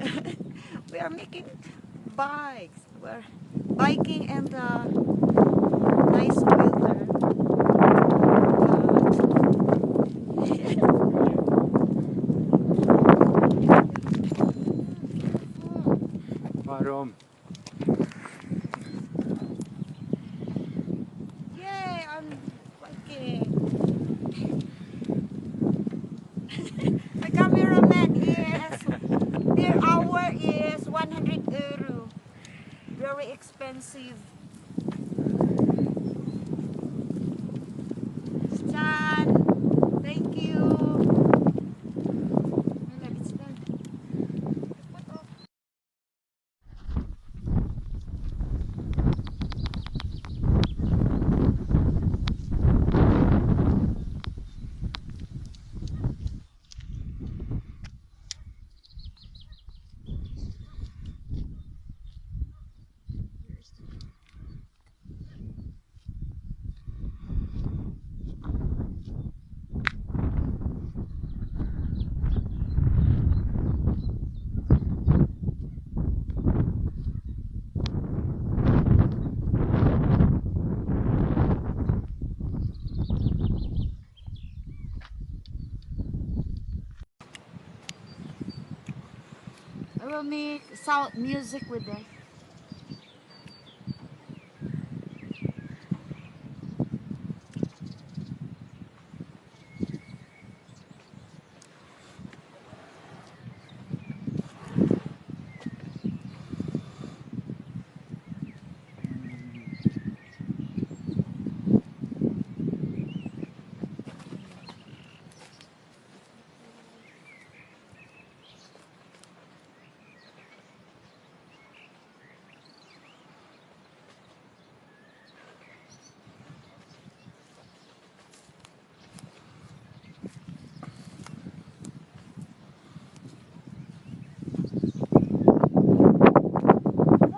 We are making bikes. We're biking and nice weather. Waarom? Yay, I'm biking. My cameraman, yes. Per hour is 100 euro. Very expensive. Stan, thank you. It's done. I will make sound music with that.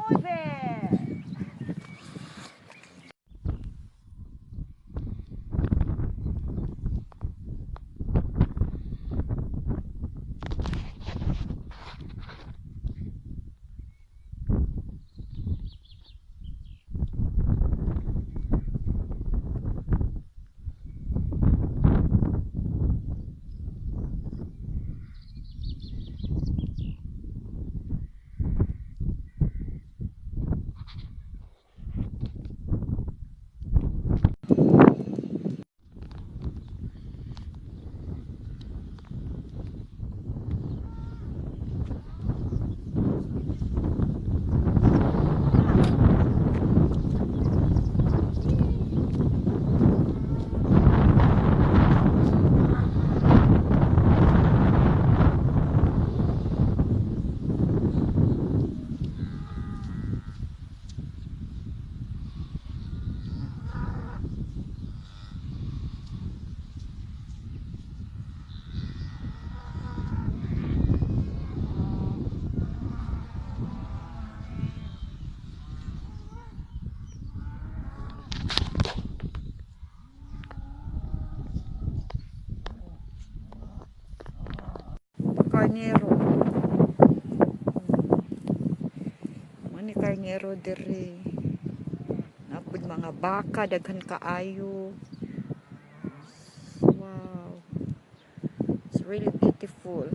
Muy bien. Carnero. Mani carnero diri. Napud mga baka daghan kaayo. Wow. It's really beautiful.